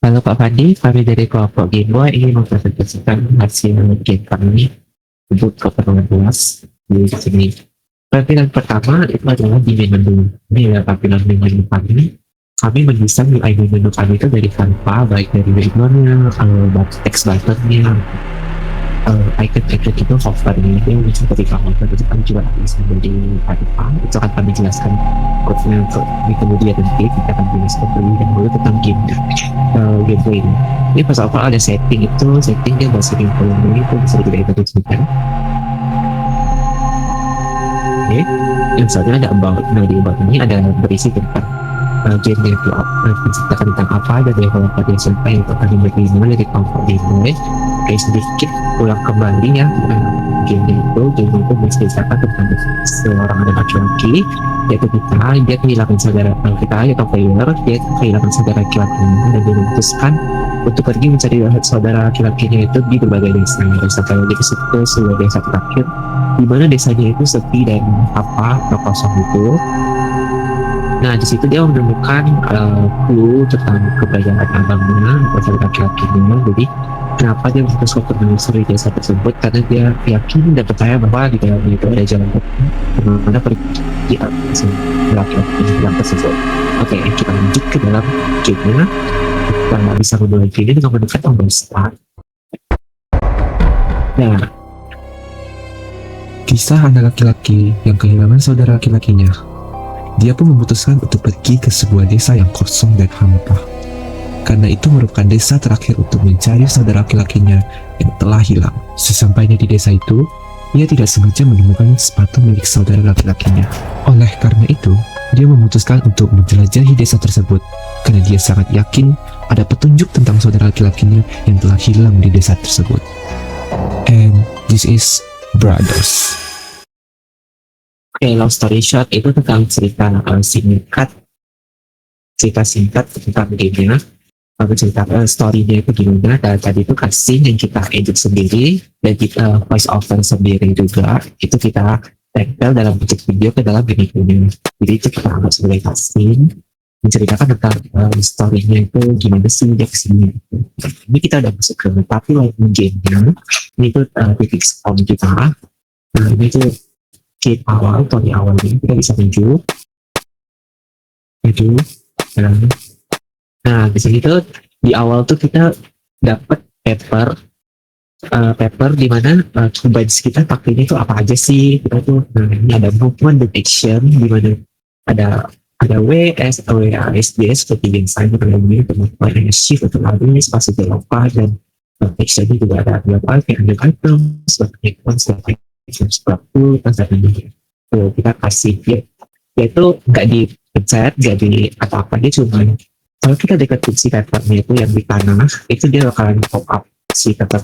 Halo Pak Fandi, kami dari kelompok Gameboy ingin mempresentasikan hasil game kami untuk keperluan luas di sini. Tampilan pertama itu adalah di menu. Ini adalah tampilan menu kami. Kami mendesain UI menu kami itu dari tanpa, baik dari background-nya, text button-nya, icon-icon itu hover-nya yang ketika hover itu kami juga bisa dari tanpa. Itu akan kami jelaskan code-nya di kemudian nanti kita akan jelaskan terlebih dahulu tentang gameplay ini. Ini pas awal ada settingnya bahasa gameplay itu bisa kita tunjukkan. Oke, yang selanjutnya ada about. Nah di about ini ada berisi tentang game itu menceritakan tentang apa, ada developer yang sampai untuk kami bagaimana dari kelompok gameplay. Kayak sedikit ulang kembali ya, game itu menceritakan tentang seorang anak laki-laki, yaitu dia kehilangan saudara kita, yaitu player, dia kehilangan saudara laki-lakinya dan dia memutuskan untuk pergi mencari saudara laki-lakinya itu di berbagai desa sampai dia ke sebuah desa terakhir di mana desanya itu sepi dan kosong itu. Nah di situ dia menemukan clue tentang keberadaan abangnya atau laki-lakinya. Jadi kenapa dia memutuskan untuk menelusuri desa tersebut, karena dia yakin dan percaya bahwa di dalamnya itu ada jalan bagaimana pergi laki-laki yang tersebut. Oke, kita lanjut ke dalam game-nya. Kita bisa memulai video dengan menekan tombol start. Nah, kisah anak laki-laki yang kehilangan saudara laki-lakinya. Dia pun memutuskan untuk pergi ke sebuah desa yang kosong dan hampa. Karena itu merupakan desa terakhir untuk mencari saudara laki-lakinya yang telah hilang. Sesampainya di desa itu, ia tidak sengaja menemukan sepatu milik saudara laki-lakinya. Oleh karena itu, dia memutuskan untuk menjelajahi desa tersebut karena dia sangat yakin ada petunjuk tentang saudara laki-lakinya yang telah hilang di desa tersebut. And this is Brothers. Oke, long story short itu tentang cerita singkat tentang gamenya. Menceritakan story-nya itu gimana, dan tadi itu cutscene yang kita edit sendiri dan kita voice over sendiri juga, itu kita tempel dalam bentuk video ke dalam videonya. Jadi itu kita anggap sebagai cutscene menceritakan tentang story-nya itu gimana sih dia kesini. Ini kita udah masuk ke tapi live game-nya. Ini tuh titik spawn kita. Nah ini tuh game awal, atau di awalnya kita bisa maju. Nah di sini tuh di awal tuh kita dapat paper di mana commands kita pakainya itu apa aja sih kita tuh. Nah ini ada movement dan action di mana ada WS atau WASD seperti yang saya ini, kemudian ada shift untuk lari, spasi belopa, dan actionnya juga ada beberapa kayak ada item seperti sepatu dan sebagainya. Kita kasih dia itu nggak dipencet, nggak di apa-apa, dia cuma kalau kita deketin si papernya itu yang di tanah, itu dia bakalan pop up si paper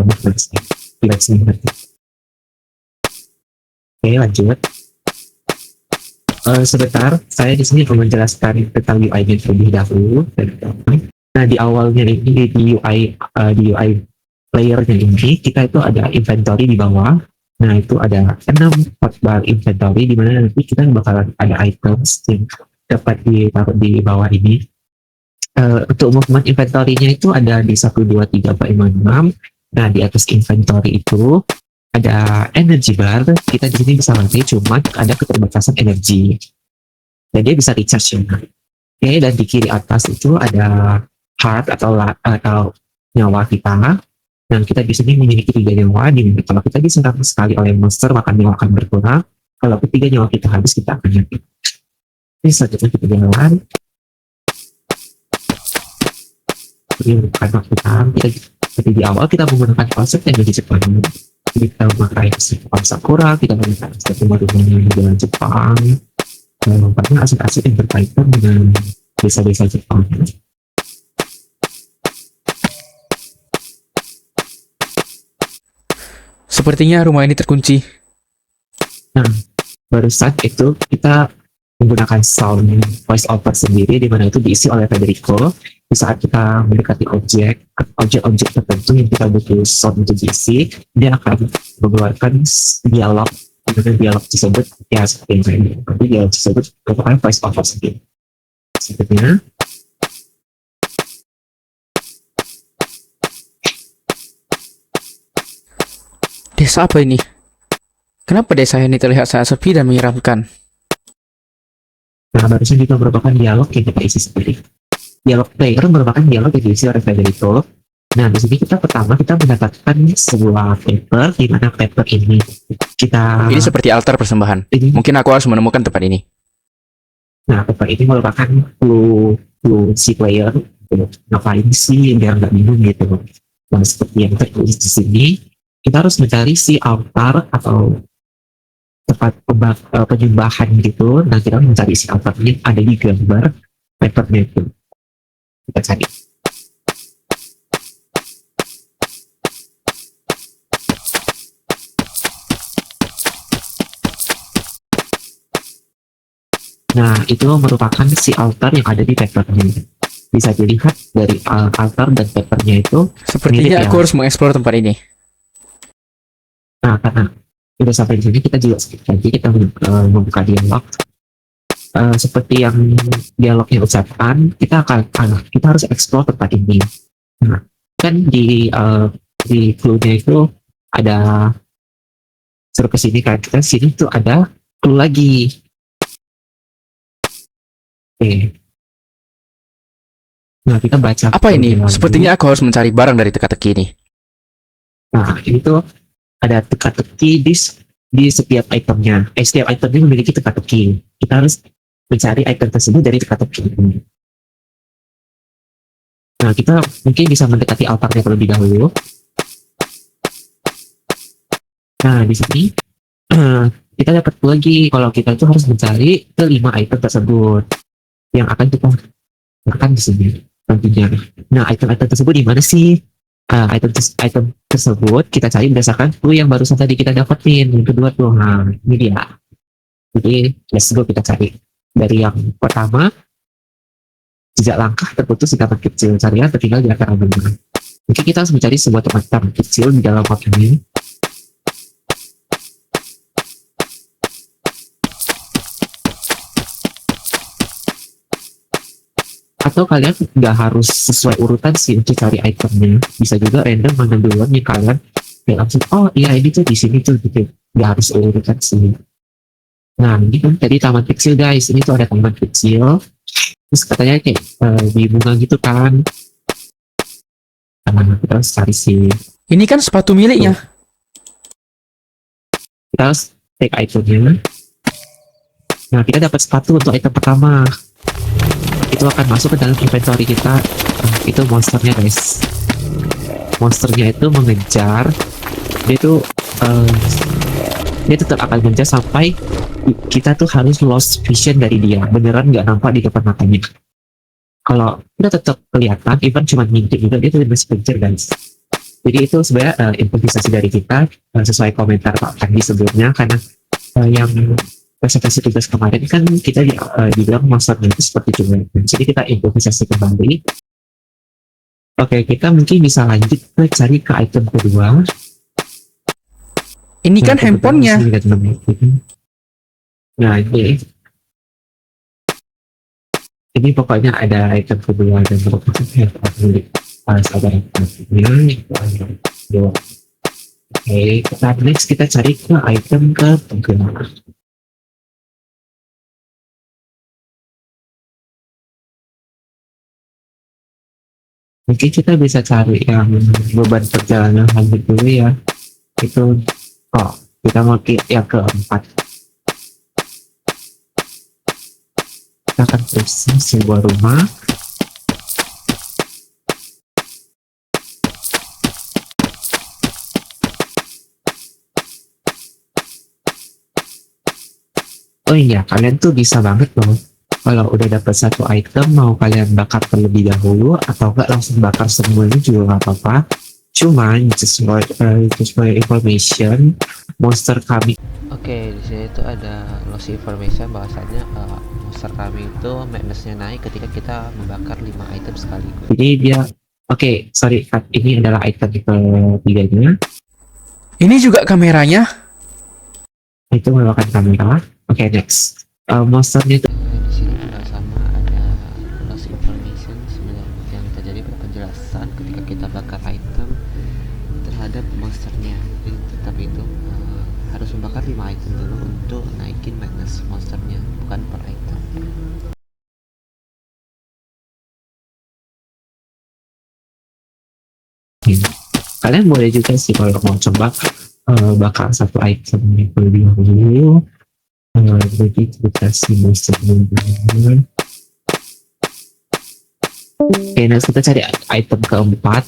movement-nya. Oke, lanjut. Sebentar, saya di sini akan menjelaskan tentang UI-nya terlebih dahulu. Nah, di awalnya ini di UI player-nya ini kita itu ada inventory di bawah. Nah, itu ada 6 hotbar inventory di mana nanti kita bakalan ada items yang dapat ditaruh di bawah ini. Untuk movement inventory-nya itu ada di 1, 2, 3, 4, 5, 6. Nah, di atas inventory itu ada energy bar. Kita di sini bisa lari, cuma ada keterbatasan energi. Dan dia bisa recharge ya. Oke, dan di kiri atas itu ada heart atau nyawa kita. Dan kita di sini memiliki 3 nyawa. Kalau kita diserang sekali oleh monster, maka nyawa akan berkurang. Kalau ketiga nyawa kita habis, kita akan mati. Ini selanjutnya kita jalan. Ini bukan waktu kita di awal kita menggunakan konsep yang di Jepang. Kita memakai Jepang Sakura, kita menggunakan satu modulnya di jalan Jepang. Karena aset-aset yang berkaitan dengan desa-desa Jepang. Sepertinya rumah ini terkunci. Nah, barusan itu kita menggunakan sound voice over sendiri, di mana itu diisi oleh Federico. Di saat kita mendekati objek tertentu yang kita butuh sound untuk diisi, dia akan mengeluarkan dialog. Dengan dialog tersebut ya seperti yang saya bilang, tapi dialog tersebut merupakan voice over sendiri. Sepertinya Desa apa ini? Kenapa desa ini terlihat sangat sepi dan menyeramkan? Nah, barusan juga merupakan dialog yang kita isi sendiri. Dialog player merupakan dialog yang diisi oleh player itu. Nah, di sini kita mendapatkan sebuah paper, di mana paper ini kita Ini seperti altar persembahan. ini Mungkin aku harus menemukan tempat ini. Nah, paper ini merupakan clue si player gitu. Ngapain sih biar nggak bingung gitu. Nah, seperti yang tertulis di sini, kita harus mencari si altar atau tempat penyembahan gitu. Nah, kita harus mencari si altar ini ada di gambar papernya itu. Kita cari. Nah, itu merupakan si altar yang ada di papernya. Bisa dilihat dari altar dan papernya itu. Sepertinya Mirip aku ya. harus mengeksplor tempat ini. Nah, karena udah sampai di sini, kita juga skip lagi, kita membuka dialog. Seperti yang dialognya ucapkan, kita harus explore tempat ini. Nah, kan di clue-nya itu ada suruh ke sini kan, kita sini tuh ada clue lagi. Oke. Nah, kita baca. Apa ini? clue-nya lagi. Sepertinya aku harus mencari barang dari teka-teki ini. Nah, ini tuh ada teka-teki di setiap itemnya. Setiap itemnya memiliki teka-teki. Kita harus mencari item tersebut dari teka-teki ini. Nah, kita mungkin bisa mendekati altarnya terlebih dahulu. Nah, di sini kita dapat lagi kalau kita itu harus mencari kelima item tersebut yang akan kita gunakan di sini tentunya. Nah, item-item tersebut di mana sih? Item tersebut kita cari berdasarkan clue yang barusan tadi kita dapetin. Yang kedua tuh, nah ini dia. Jadi let's go, kita cari dari yang pertama, jejak langkah terputus di taman kecil, carian tertinggal di antara benang. Mungkin kita harus mencari sebuah taman kecil di dalam map ini. Atau kalian nggak harus sesuai urutan sih untuk cari itemnya, bisa juga random mana duluan yang kalian kayak langsung, oh iya ini tuh di sini tuh gitu, nggak harus urutan sih. Nah, ini kan tadi taman kecil guys, ini tuh ada taman kecil, terus katanya kayak di bunga gitu kan. Nah, kita harus cari sih, Ini kan sepatu miliknya. kita harus take itemnya. Nah, kita dapat sepatu untuk item pertama. Itu akan masuk ke dalam inventory kita. Itu monsternya guys. Monsternya itu mengejar. Dia tetap akan mengejar sampai kita tuh harus lost vision dari dia. Beneran nggak nampak di depan matanya. Kalau kita tetap kelihatan, even cuma ngintip juga, dia tuh masih kejar guys. Jadi itu sebenarnya improvisasi dari kita, sesuai komentar Pak Kandi sebelumnya, karena yang presentasi tugas kemarin kan kita dibilang monsternya itu seperti cuma. Jadi kita improvisasi kembali. Oke, kita mungkin bisa lanjut ke cari ke item kedua. Ini kan Nah, handphonenya. Nah, ini pokoknya ada item kedua dan merupakan handphone milik saudara ini. Oke, next kita cari ke item ketiga. Mungkin kita bisa cari yang beban perjalanan lanjut dulu ya. Itu kita mau yang keempat. Kita akan pergi sebuah rumah. Oh iya, kalian tuh bisa banget loh. Kalau udah dapat satu item, mau kalian bakar terlebih dahulu atau enggak langsung bakar semuanya juga nggak apa-apa. Cuman just for information, monster kami. Oke, di sini tuh ada lost information bahwasanya monster kami itu madness-nya naik ketika kita membakar 5 item sekaligus. Jadi dia, oke, sorry, ini adalah item ketiganya. Ini juga kameranya. Itu merupakan kamera. Oke, next. Monsternya itu Di sini juga sama ada lost information sebenarnya yang terjadi pada penjelasan ketika kita bakar item terhadap monsternya. Tapi itu harus membakar 5 item dulu untuk naikin madness monsternya, bukan per item. Kalian boleh juga sih kalau mau coba bakar satu item yang lebih dahulu, begitu dikasih monsternya dulu. Oke, nah kita cari item keempat.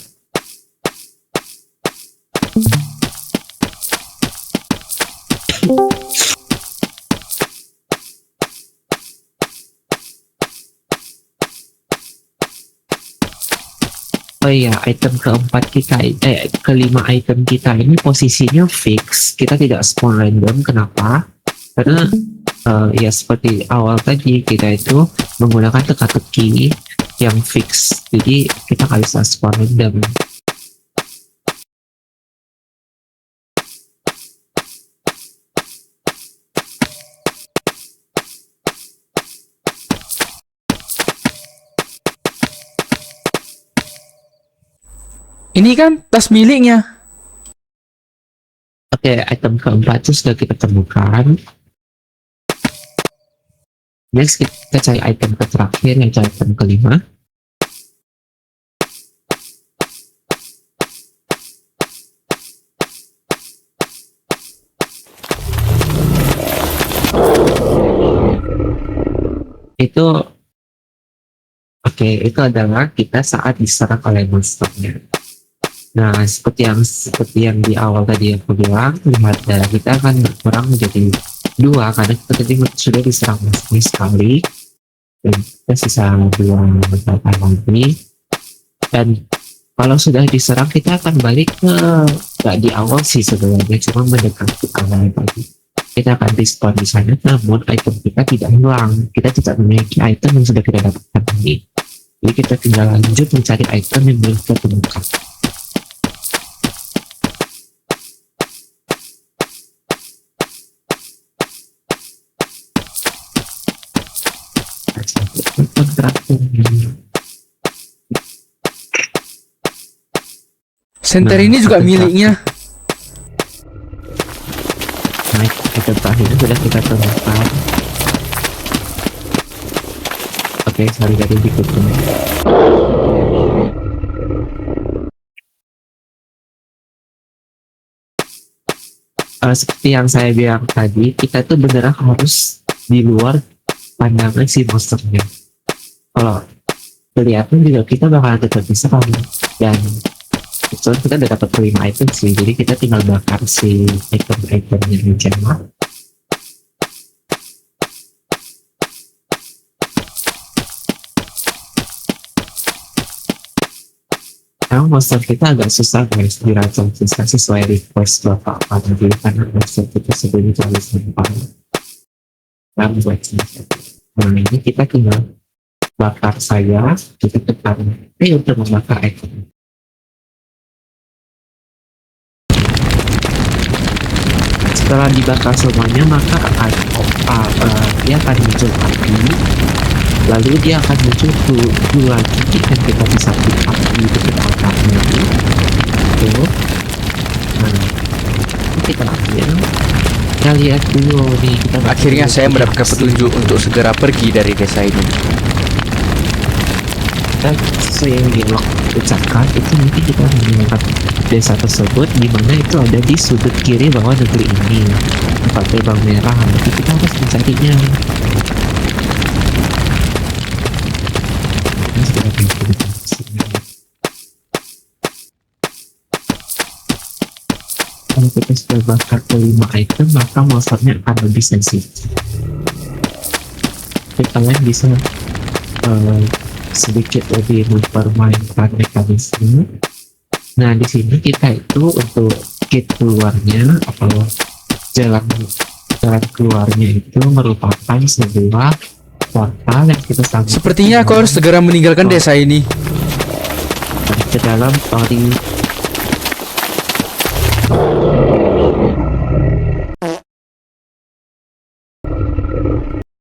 Oh iya, item keempat kita, kelima item kita ini posisinya fix. Kita tidak spawn random. Kenapa? Karena ya seperti awal tadi kita itu menggunakan teka-teki yang fix. Jadi kita nggak bisa spawn random. Ini kan tas miliknya. Oke, item keempat itu sudah kita temukan. Next kita cari item terakhir, yang cari item kelima. Itu itu adalah kita saat diserang oleh monsternya. Nah, seperti yang di awal tadi aku bilang, lihat darah kita akan berkurang menjadi 2 karena kita tadi sudah diserang monsternya sekali, dan kita sisa 2 berapa lagi. Dan kalau sudah diserang kita akan balik ke nggak di awal sih sebenarnya, cuma mendekati awal tadi. Kita akan respawn di sana, namun item kita tidak hilang. Kita tidak memiliki item yang sudah kita dapatkan tadi. Jadi kita tinggal lanjut mencari item yang belum kita temukan. Senter ini juga miliknya. Nah, item terakhir sudah kita temukan. Oke, sorry tadi dikutuk. Seperti yang saya bilang tadi, kita tuh beneran harus di luar pandangan si monsternya. Kalau kelihatan juga kita bakalan tetap bisa kan, dan soalnya kita udah dapat 5 item sih, jadi kita tinggal bakar si item-itemnya aja. Emang monster kita agak susah guys diracun, susah sesuai request bapak tadi, karena monster kita sebelumnya terlalu simpel dan buat sini. Nah, ini kita tinggal bakar saja, kita tekan untuk membakar item. Setelah dibakar semuanya, maka dia akan muncul api, lalu dia akan muncul dua titik dan kita bisa pick up di dekat atapnya itu. Nah, ini kita ambil. Kita lihat dulu nih, kita Akhirnya saya mendapatkan petunjuk untuk segera pergi dari desa ini. Dan sesuai yang dialog ucapkan itu nanti kita melihat desa tersebut di mana itu ada di sudut kiri bawah negeri ini, tempat terbang merah. Nanti kita harus mencarinya. Ini sudah pintu. Kalau kita sudah bakar kelima item, maka monsternya akan lebih sensitif. Jadi kalian bisa sedikit lebih mempermainkan mekanisme. Nah, di sini kita itu untuk gate keluarnya atau jalan keluarnya itu merupakan sebuah portal yang kita sambung. Sepertinya aku harus segera meninggalkan desa ini. Ke dalam story.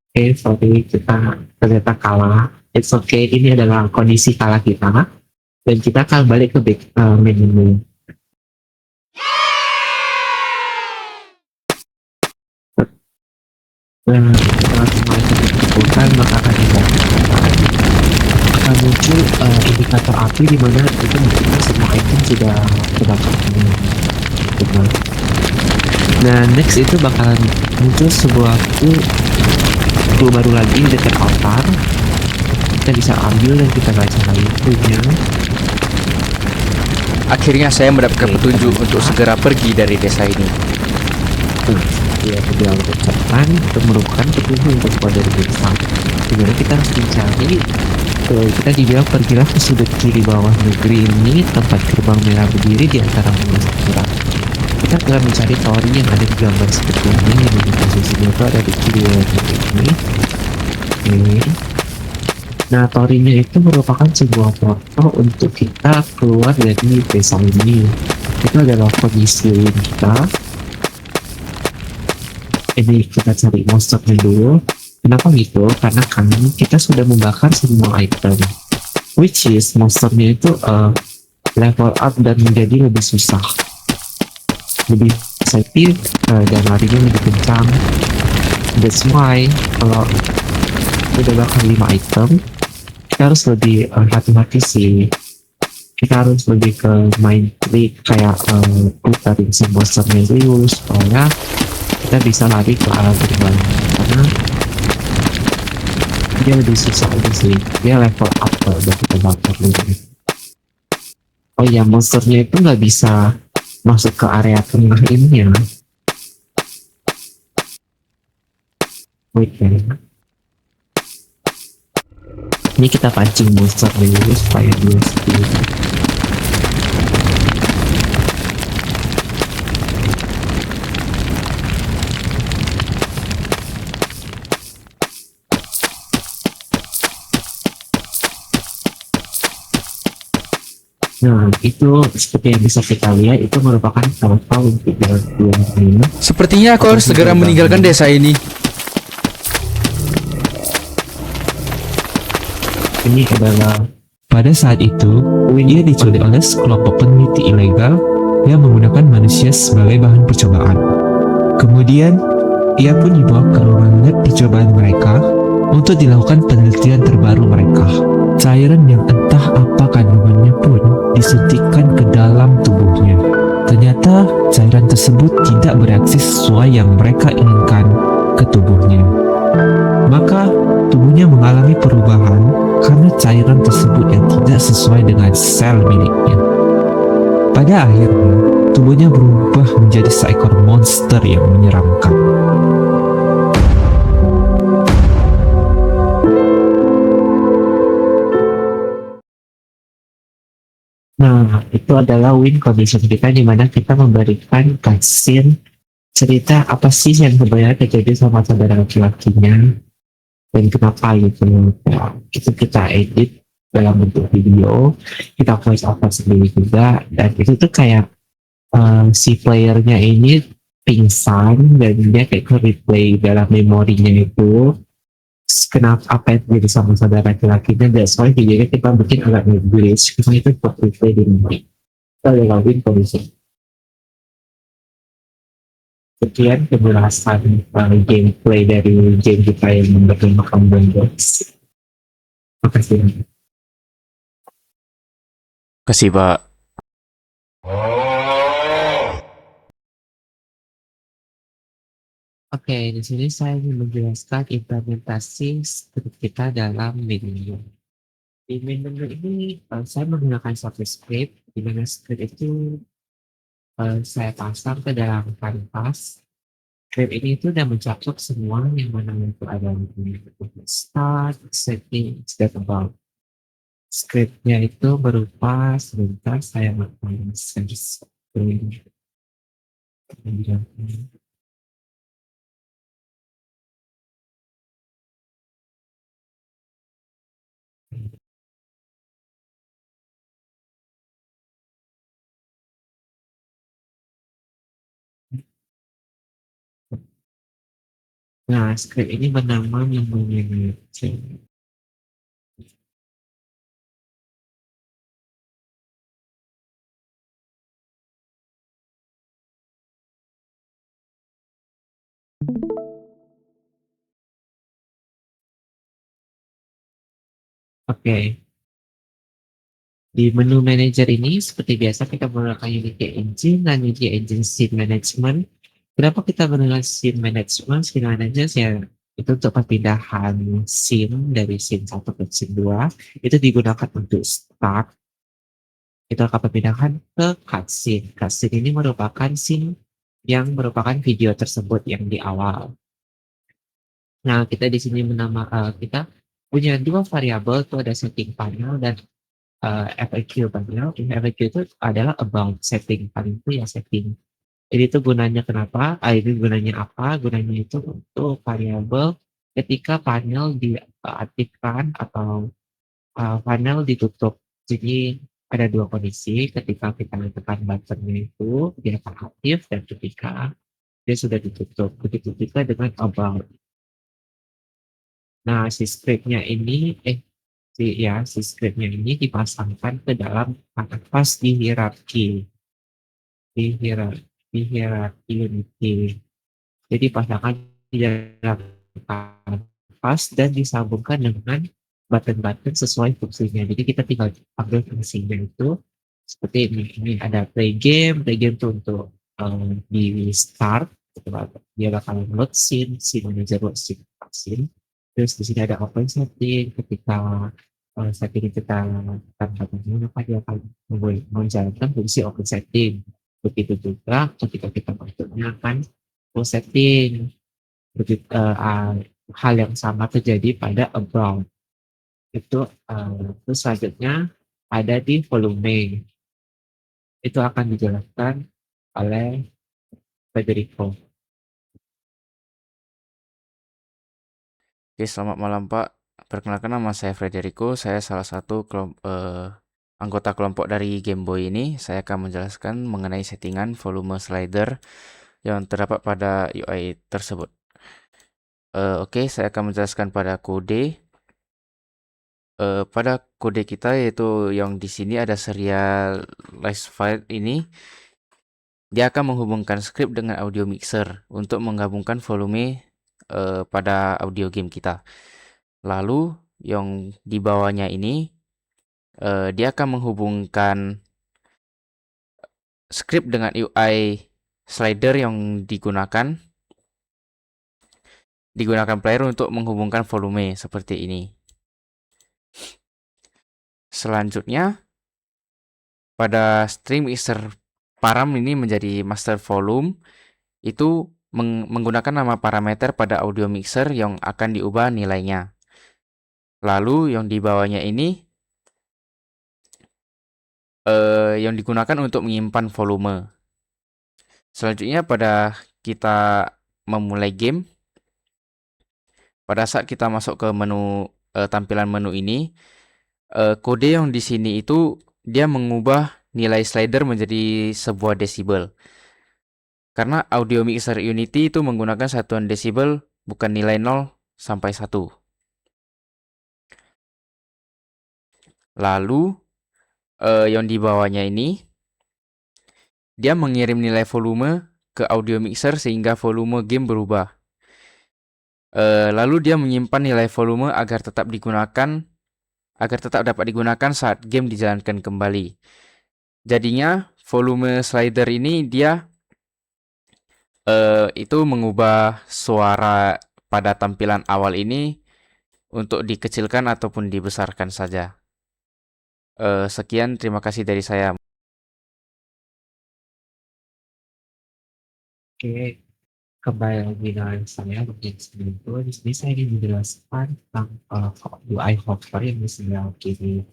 Oke, sorry kita ternyata kalah. It's okay, ini adalah kondisi kalah kita, dan kita akan balik ke menu. Nah, setelah semua itu dikumpulkan, maka akan muncul indikator api di mana itu menunjukkan semua item sudah terbakar semua. Gitu. Nah, next itu bakalan muncul sebuah clue baru lagi di dekat altar. Kita bisa ambil dan kita baca lagi clue-nya. Akhirnya saya mendapatkan Oke, petunjuk kita untuk buka. segera pergi dari desa ini. Dia bilang ucapan itu merupakan petunjuk untuk keluar dari desa. Dimana kita harus mencari, kita dibilang pergilah ke sudut kiri bawah negeri ini, tempat gerbang merah berdiri di antara bunga sakura. Kita telah mencari Tori yang ada di gambar seperti ini, yang di posisinya itu ada di kiri bawah negeri ini. Oke. Nah, Torinya itu merupakan sebuah foto untuk kita keluar dari desa ini. Itu adalah kondisi kita. Ini kita cari monsternya dulu. Kenapa gitu? Karena kan kita sudah membakar semua item, which is monsternya itu level up dan menjadi lebih susah, lebih efektif, dan larinya lebih kencang. That's why kalau udah bakar 5 item, kita harus lebih hati-hati sih. Kita harus lebih ke main trick kayak putarin si monsternya dulu supaya kita bisa lari ke arah gerbang, karena dia lebih susah aja sih. Dia level up kalau udah kita bakar dulu. Oh iya, monsternya itu nggak bisa masuk ke area tengah ini ya. Wait ya. Ini kita pancing monster dulu supaya dia speed. Nah, itu seperti yang bisa kita lihat, itu merupakan sampah untuk jalan keluar ini. Sepertinya aku harus segera meninggalkan desa ini. Ini adalah Pada saat itu, ia diculik oleh sekelompok peneliti ilegal yang menggunakan manusia sebagai bahan percobaan. Kemudian, ia pun dibawa ke ruang lab percobaan mereka untuk dilakukan penelitian terbaru mereka. Cairan yang entah apa kandungannya pun disuntikkan ke dalam tubuhnya. Ternyata cairan tersebut tidak bereaksi sesuai yang mereka inginkan ke tubuhnya. Maka tubuhnya mengalami perubahan karena cairan tersebut yang tidak sesuai dengan sel miliknya. Pada akhirnya, tubuhnya berubah menjadi seekor monster yang menyeramkan. Nah, itu adalah win condition kita, di mana kita memberikan cutscene cerita apa sih yang sebenarnya terjadi sama saudara laki-lakinya dan kenapa gitu. Ya, itu kita edit dalam bentuk video, kita voice over sendiri juga, dan itu tuh kayak si playernya ini pingsan dan dia kayak ke replay dalam memorinya itu kenapa apa yang terjadi sama saudara laki-lakinya. That's why videonya kita bikin agak nge-glitch karena itu buat replay di memori. Kita udah lakuin kondisi. Sekian penjelasan gameplay dari game kita yang bernama Common Box. Makasih. Kasih, Pak. Oke, di sini saya ingin menjelaskan implementasi script kita dalam menu. Di menu ini saya menggunakan satu script, di mana script itu saya pasang ke dalam kanvas. Script ini itu udah mencakup semua yang mana itu ada di start, settings, dan about. Scriptnya itu berupa, sebentar saya akan share screen. Nah, script ini bernama menu manager. Oke, di menu manager ini seperti biasa kita menggunakan Unity Engine dan Unity Engine Scene Management. Kenapa kita menggunakan Scene Management? Scene Management ya itu untuk perpindahan scene dari scene 1 ke scene 2 itu digunakan untuk start, itu akan perpindahan ke cutscene. Cutscene ini merupakan scene yang merupakan video tersebut yang di awal. Nah, kita di sini kita punya dua variabel, itu ada setting panel dan FAQ panel. FAQ itu adalah about setting, paling itu ya setting. Jadi itu gunanya kenapa? Ini gunanya apa? Gunanya itu untuk variabel ketika panel diaktifkan atau panel ditutup. Jadi ada dua kondisi, ketika kita tekan buttonnya itu dia akan aktif dan ketika dia sudah ditutup. Begitu juga dengan about. Nah, si scriptnya ini dipasangkan ke dalam kanvas di hierarki Unity. Jadi dipasangkan di dalam kanvas dan disambungkan dengan button-button sesuai fungsinya. Jadi kita tinggal ambil fungsinya itu seperti ini. Ini ada play game itu untuk di start, gitu. Dia bakal load scene manager load scene. Terus di sini ada open setting, ketika setting kita tanpa maka dia akan menjalankan fungsi open setting. Begitu juga ketika kita menggunakan full setting. Begitu, hal yang sama terjadi pada about. Terus selanjutnya ada di volume. Itu akan dijelaskan oleh Federico. Oke, selamat malam Pak. Perkenalkan nama saya Federico. Saya salah satu anggota kelompok dari Game Boy ini. Saya akan menjelaskan mengenai settingan volume slider yang terdapat pada UI tersebut. Oke, saya akan menjelaskan pada kode. Pada kode kita yaitu yang di sini ada serialize file ini. Dia akan menghubungkan script dengan audio mixer untuk menggabungkan volume pada audio game kita. Lalu yang di bawahnya ini dia akan menghubungkan script dengan UI slider yang digunakan player untuk menghubungkan volume seperti ini. Selanjutnya pada string mixer param ini menjadi master volume, itu menggunakan nama parameter pada audio mixer yang akan diubah nilainya. Lalu yang di bawahnya ini yang digunakan untuk menyimpan volume. Selanjutnya pada kita memulai game, pada saat kita masuk ke menu tampilan menu ini, kode yang di sini itu dia mengubah nilai slider menjadi sebuah desibel. Karena audio mixer Unity itu menggunakan satuan desibel, bukan nilai 0 sampai 1. Lalu yang di bawahnya ini dia mengirim nilai volume ke audio mixer sehingga volume game berubah. Lalu dia menyimpan nilai volume agar tetap dapat digunakan saat game dijalankan kembali. Jadinya volume slider ini dia itu mengubah suara pada tampilan awal ini untuk dikecilkan ataupun dibesarkan saja. Sekian, terima kasih dari saya. Oke, kembali lagi dengan saya Rukyan Suminto. Di sini saya ingin menjelaskan tentang UI hover yang di sebelah kiri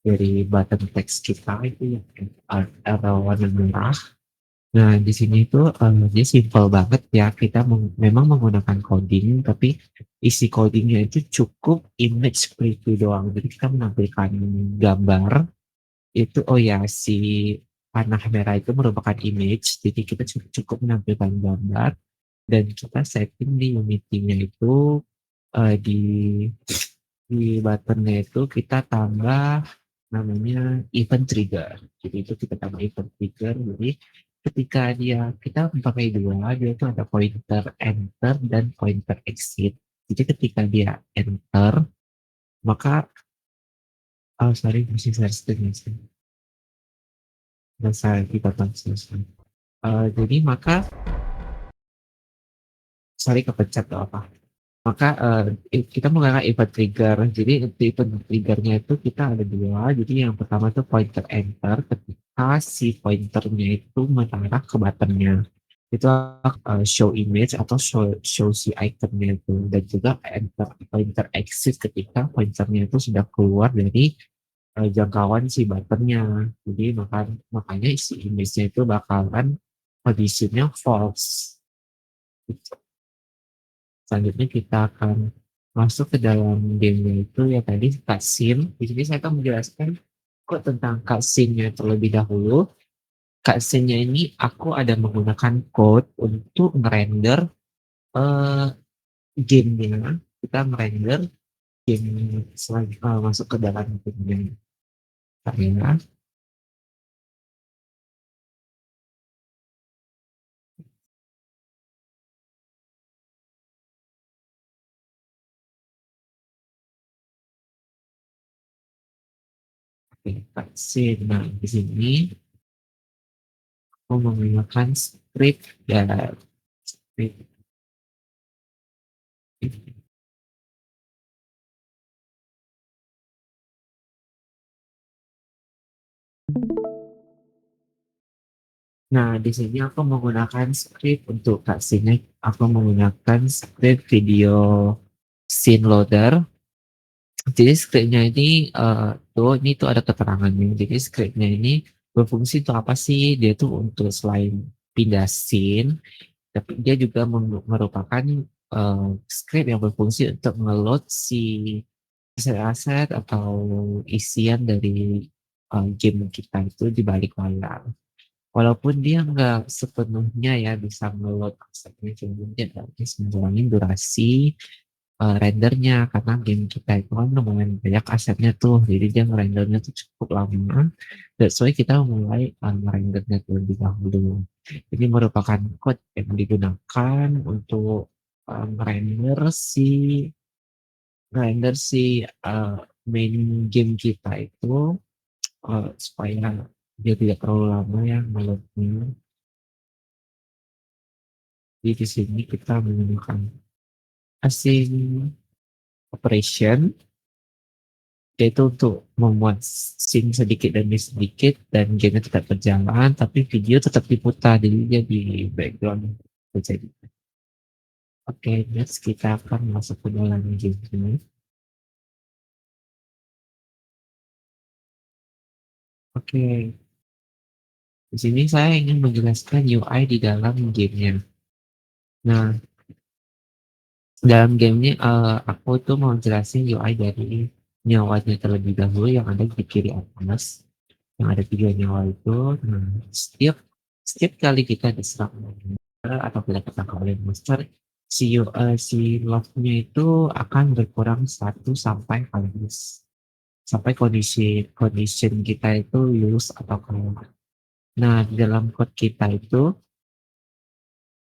dari button text kita itu yang arrow warna merah. Nah, di sini itu dia simple banget ya. Kita memang menggunakan coding, tapi isi codingnya itu cukup image preview doang. Jadi kita menampilkan gambar itu, oh ya, si panah merah itu merupakan image. Jadi kita cukup menampilkan gambar dan kita setting di Unity-nya itu di buttonnya itu kita tambah namanya event trigger. Jadi itu kita tambah event trigger. Jadi ketika kita pakai dua, dia itu ada pointer enter dan pointer exit. Jadi ketika dia enter, maka Oh sorry, masih share screen sih. Saya kita selesai. Jadi maka sorry kepencet atau apa. Maka kita menggunakan event trigger. Jadi event triggernya itu kita ada dua. Jadi yang pertama itu pointer enter ketika si pointernya itu mengarah ke buttonnya. Itu show image atau show si itemnya itu. Dan juga enter pointer exit ketika pointernya itu sudah keluar dari jangkauan si buttonnya. Jadi makanya si image-nya itu bakalan kondisinya false. Selanjutnya kita akan masuk ke dalam game itu ya tadi cutscene. Di sini saya akan menjelaskan kok tentang cutscene-nya terlebih dahulu. Cutscene-nya ini aku ada menggunakan code untuk merender eh, gamenya. Kita merender game masuk ke dalam gamenya. Karena cutscene. Nah di sini aku menggunakan script dan script. Nah, di sini aku menggunakan script untuk cutscene-nya. Aku menggunakan script video scene loader. Jadi scriptnya ini ini tuh ada keterangannya. Jadi scriptnya ini berfungsi untuk apa sih? Dia tuh untuk selain pindah scene, tapi dia juga merupakan script yang berfungsi untuk ngeload si aset-aset atau isian dari game kita itu di balik layar. Walaupun dia nggak sepenuhnya ya bisa nge-load asetnya, cuman dia harus mengurangi durasi rendernya karena game kita itu kan lumayan banyak asetnya tuh, jadi dia ngerendernya tuh cukup lama. That's why kita mulai merendernya terlebih dahulu. Ini merupakan code yang digunakan untuk merender si main game kita itu supaya dia tidak terlalu lama ya nge-loadnya. Jadi di sini kita menggunakan async operation, yaitu untuk membuat scene sedikit demi sedikit dan gamenya tetap berjalan, tapi video tetap diputar, jadi dia di background terjadi. Oke, next kita akan masuk ke dalam game ini. Oke, di sini saya ingin menjelaskan UI di dalam gamenya. Nah, dalam gamenya aku tuh mau jelasin UI dari nyawanya terlebih dahulu yang ada di kiri atas. Yang ada 3 nyawa itu. Nah, setiap setiap kali kita diserang monster atau kita ketangkap oleh monster, si love-nya itu akan berkurang 1 sampai habis. Sampai kondisi condition kita itu lose atau kalah. Nah, di dalam code kita itu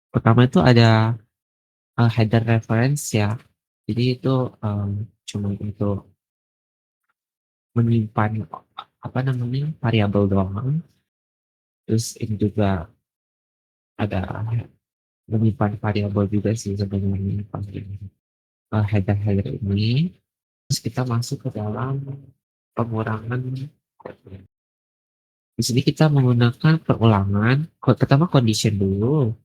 pertama itu ada header reference ya. Jadi itu cuma untuk menyimpan apa namanya variabel doang. Terus ini juga ada menyimpan variabel juga sih sebenarnya header-header ini. Terus kita masuk ke dalam pengurangan. Di sini kita menggunakan perulangan. Pertama condition dulu.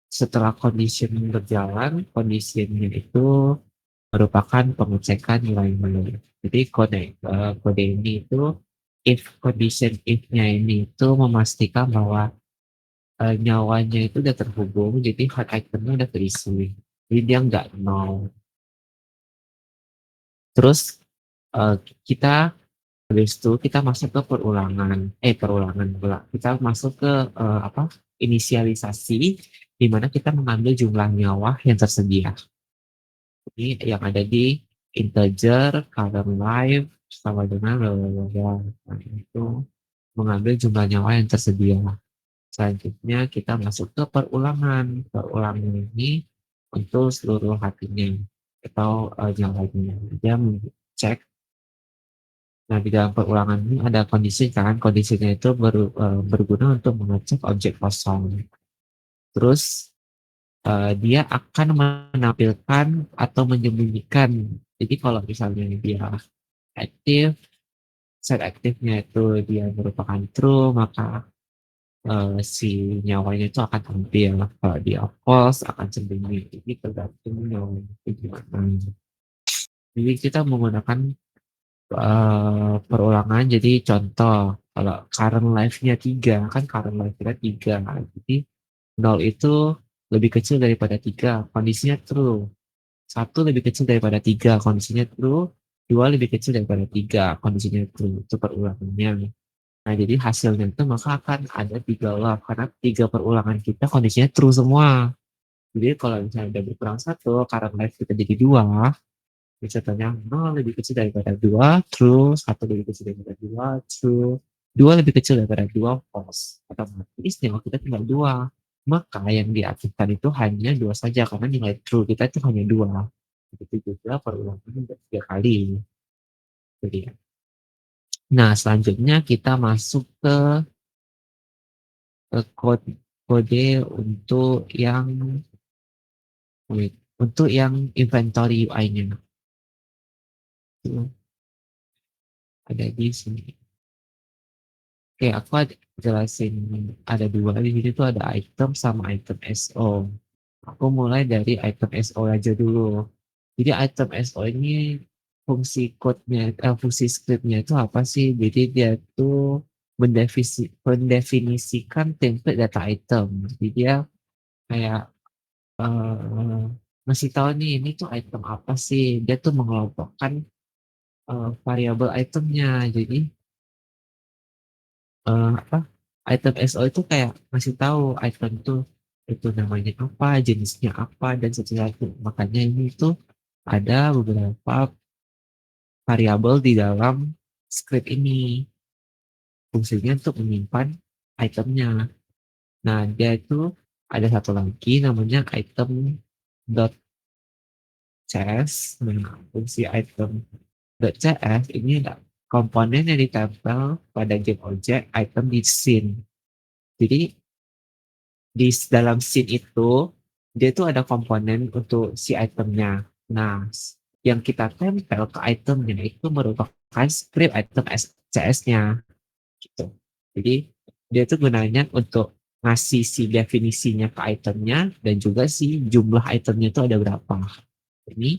Setelah condition berjalan, conditionnya itu merupakan pengecekan nilai-nilai. Jadi kode ini itu condition if-nya ini itu memastikan bahwa nyawanya itu udah terhubung, jadi hard itemnya udah terisi. Jadi dia nggak nol. Terus kita habis itu kita masuk ke perulangan pula. Kita masuk ke inisialisasi di mana kita mengambil jumlah nyawa yang tersedia. Ini yang ada di integer, current life, sama dengan nah, itu mengambil jumlah nyawa yang tersedia. Selanjutnya kita masuk ke perulangan. Perulangan ini untuk seluruh hatinya atau nyawanya. Dia cek Nah, di dalam perulangan ini ada kondisi kan, kondisinya itu berguna untuk mengecek objek kosong. Terus dia akan menampilkan atau menyembunyikan. Jadi kalau misalnya dia aktif, set aktifnya itu dia merupakan true, maka si nyawanya itu akan tampil. Kalau dia false akan sembunyi. Jadi tergantung nyawanya itu gimana. Jadi kita menggunakan perulangan. Jadi contoh, kalau current life-nya 3, kan current life-nya 3. Jadi 0 itu lebih kecil daripada 3, kondisinya true. 1 lebih kecil daripada 3, kondisinya true. 2 lebih kecil daripada 3, kondisinya true. Itu perulangannya. Nah, jadi hasilnya itu maka akan ada 3 love, karena 3 perulangan kita kondisinya true semua. Jadi kalau misalnya udah berkurang 1, current life kita jadi 2, contohnya 0 lebih kecil daripada 2, true. 1 lebih kecil daripada 2, true. 2 lebih kecil daripada 2, false. Otomatis nilai kita tinggal 2. Maka yang diaktifkan itu hanya 2 saja, karena nilai true kita itu hanya 2. Begitu juga perulangan 3 kali. Jadi, nah, selanjutnya kita masuk ke kode untuk yang inventory UI-nya. Itu ada di sini. Oke, aku jelasin ada 2 di sini tuh, ada item sama item SO. Aku mulai dari item SO aja dulu. Jadi item SO ini fungsi scriptnya itu apa sih? Jadi dia tuh mendefinisikan template data item. Jadi dia kayak eh ngasih tahu nih, ini tuh item apa sih? Dia tuh mengelompokkan variabel itemnya. Jadi apa, item SO itu kayak ngasih tahu item tuh itu namanya apa, jenisnya apa, dan seterusnya. Makanya ini tuh ada beberapa variabel di dalam script ini. Fungsinya untuk menyimpan itemnya. Nah, dia itu ada satu lagi namanya item.cs. Nah, fungsi item.cs ini ada komponen yang ditempel pada game object item di scene. Jadi di dalam scene itu dia itu ada komponen untuk si itemnya. Nah, yang kita tempel ke itemnya itu merupakan script item CS-nya gitu. Jadi dia itu gunanya untuk ngasih si definisinya ke itemnya, dan juga si jumlah itemnya itu ada berapa. Ini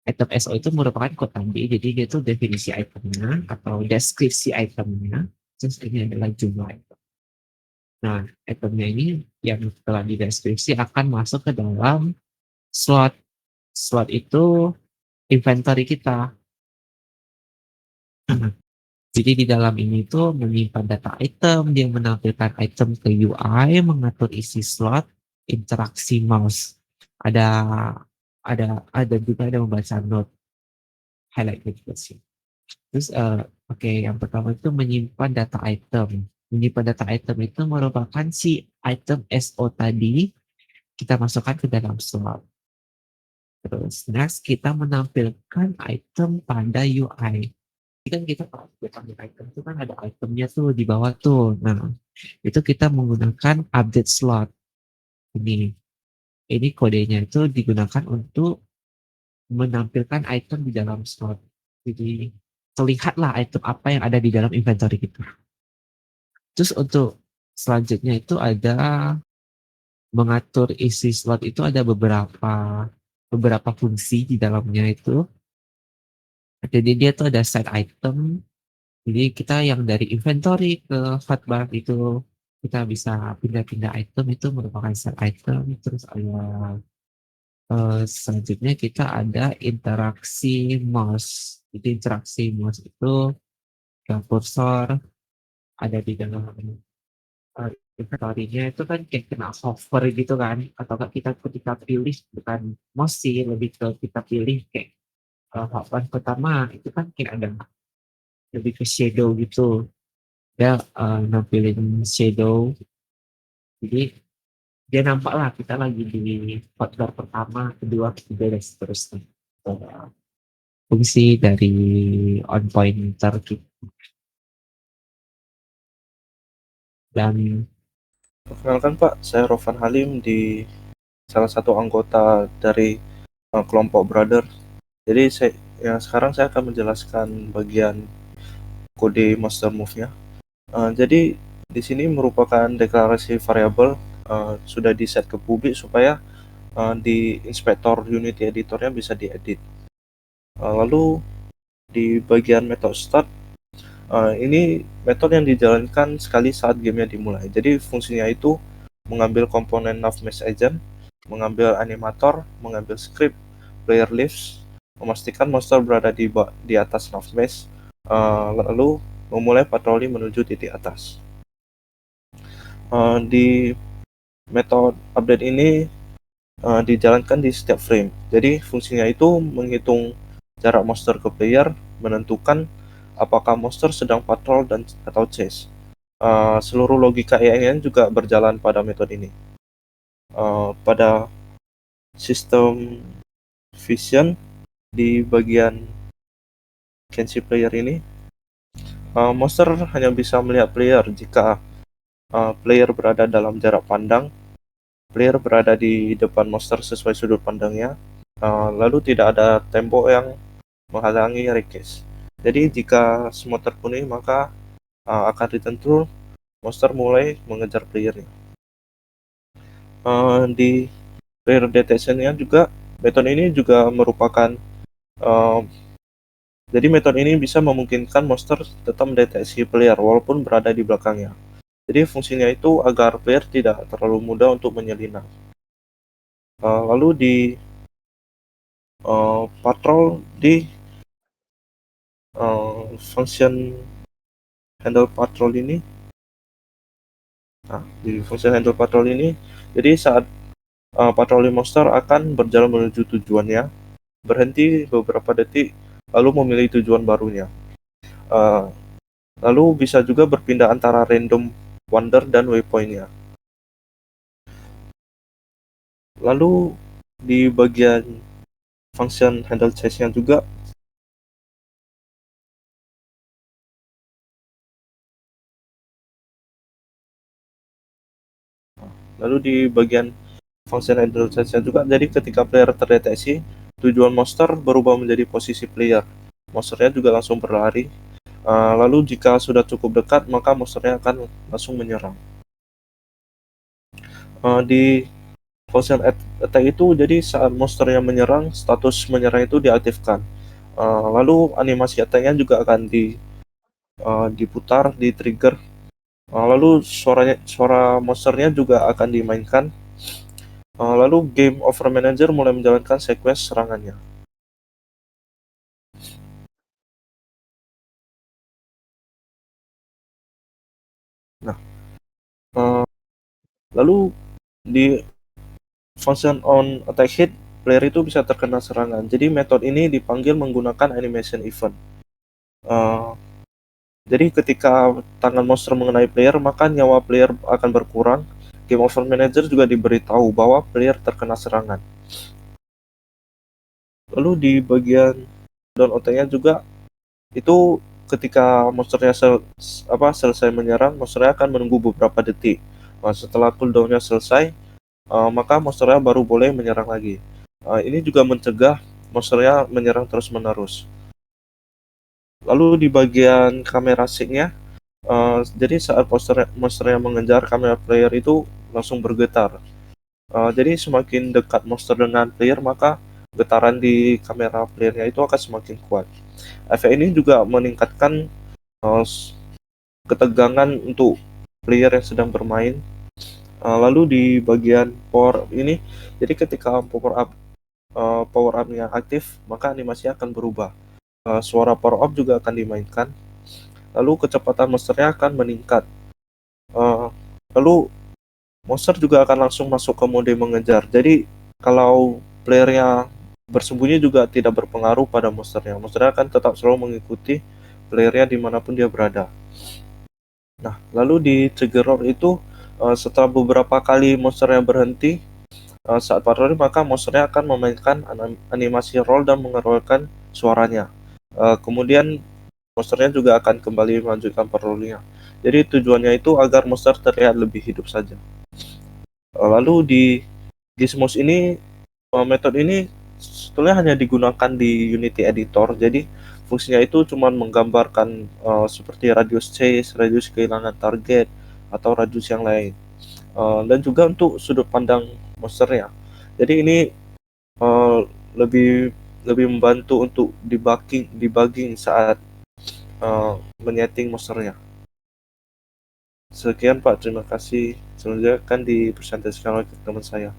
item SO itu merupakan kode tadi, jadi dia itu definisi itemnya atau deskripsi itemnya, terus ini adalah jumlah item. Nah, itemnya ini yang telah dideskripsi akan masuk ke dalam slot. Slot itu inventory kita. Jadi di dalam ini tuh menyimpan data item, dia menampilkan item ke UI, mengatur isi slot, interaksi mouse. Ada ada juga ada membaca note, highlight gitu sih. Terus oke, yang pertama itu menyimpan data item. Menyimpan data item itu merupakan si item SO tadi kita masukkan ke dalam slot. Terus next kita menampilkan item pada UI. Ini kan kita kalau ambil item itu kan ada itemnya tuh di bawah tuh. Nah, itu kita menggunakan update slot. Ini kodenya itu digunakan untuk menampilkan item di dalam slot. Jadi terlihatlah item apa yang ada di dalam inventory kita. Terus untuk selanjutnya itu ada mengatur isi slot, itu ada beberapa fungsi di dalamnya itu. Jadi dia tuh ada set item. Jadi kita yang dari inventory ke hotbar itu kita bisa pindah-pindah item, itu merupakan set item. Terus ada selanjutnya kita ada interaksi mouse. Jadi interaksi mouse itu yang kursor ada di dalam inventory-nya itu kan kayak kena hover gitu kan, atau kita ketika pilih bukan mouse sih, lebih ke kita pilih kayak papan pertama itu kan kayak ada lebih ke shadow gitu, dia nampilin shadow. Jadi dia nampak lah kita lagi di hotbar pertama, kedua, ketiga, dan seterusnya. fungsi dari on pointer gitu. Dan Perkenalkan Pak, saya Rovan Halim di salah satu anggota dari kelompok Brother. Jadi sekarang saya akan menjelaskan bagian kode monster move-nya. Jadi di sini merupakan deklarasi variabel sudah di set ke publik supaya di inspektor Unity editornya bisa diedit. Lalu di bagian method start, ini metode yang dijalankan sekali saat gamenya dimulai. Jadi fungsinya itu mengambil komponen nav mesh agent, mengambil animator, mengambil script, player lives, memastikan monster berada di atas nav mesh, lalu memulai patroli menuju titik atas. Di metode update ini dijalankan di setiap frame. Jadi fungsinya itu menghitung jarak monster ke player, menentukan apakah monster sedang patrol atau chase. Seluruh logika AI-nya juga berjalan pada metode ini. Pada sistem vision di bagian can see player ini, monster hanya bisa melihat player jika player berada dalam jarak pandang, player berada di depan monster sesuai sudut pandangnya, lalu tidak ada tembok yang menghalangi recast. Jadi jika semua terpenuhi maka akan ditentu monster mulai mengejar playernya. Di player detection-nya juga metode ini juga merupakan jadi metode ini bisa memungkinkan monster tetap mendeteksi player walaupun berada di belakangnya. Jadi fungsinya itu agar player tidak terlalu mudah untuk menyelinap. Lalu di patrol di function handle patrol ini, jadi saat patroli monster akan berjalan menuju tujuannya, berhenti beberapa detik, lalu memilih tujuan barunya. Lalu bisa juga berpindah antara random wander dan waypointnya. Lalu di bagian function handle chase-nya juga jadi ketika player terdeteksi, tujuan monster berubah menjadi posisi player. Monsternya juga langsung berlari. Lalu jika sudah cukup dekat, maka monsternya akan langsung menyerang. Di function attack itu, jadi saat monsternya menyerang, status menyerang itu diaktifkan. Lalu animasi attack-nya juga akan diputar, di trigger. Lalu suara monsternya juga akan dimainkan. Lalu Game Over Manager mulai menjalankan sequence serangannya. Nah, lalu di function on attack hit, player itu bisa terkena serangan. Jadi metode ini dipanggil menggunakan animation event. Jadi ketika tangan monster mengenai player, maka nyawa player akan berkurang. Game Over Manager juga diberitahu bahwa player terkena serangan. Lalu di bagian down attack-nya juga, itu ketika monsternya selesai menyerang, monsternya akan menunggu beberapa detik. Setelah cooldown-nya selesai, maka monsternya baru boleh menyerang lagi. Ini juga mencegah monsternya menyerang terus-menerus. Lalu di bagian kamera sync-nya, jadi saat monsternya mengejar, kamera player itu langsung bergetar. Jadi semakin dekat monster dengan player, maka getaran di kamera playernya itu akan semakin kuat. Efek ini juga meningkatkan ketegangan untuk player yang sedang bermain. Lalu di bagian power up ini, jadi ketika power up-nya aktif, maka animasinya akan berubah. Suara power up juga akan dimainkan. Lalu kecepatan monsternya akan meningkat. Lalu monster juga akan langsung masuk ke mode mengejar. Jadi kalau playernya bersembunyi juga tidak berpengaruh pada monsternya. Monsternya akan tetap selalu mengikuti playernya dimanapun dia berada. Nah, lalu di trigger roll itu, setelah beberapa kali monsternya berhenti saat patroli, maka monsternya akan memainkan animasi roll dan mengeluarkan suaranya. Kemudian monsternya juga akan kembali melanjutkan patrolinya. Jadi tujuannya itu agar monster terlihat lebih hidup saja. Lalu di Gizmos ini, metode ini sebetulnya hanya digunakan di Unity Editor. Jadi fungsinya itu cuma menggambarkan seperti radius chase, radius kehilangan target, atau radius yang lain. Dan juga untuk sudut pandang monsternya. Jadi ini lebih membantu untuk debugging saat menyeting monsternya. Sekian Pak, terima kasih. Selanjutnya kan dipresentasikan oleh teman saya.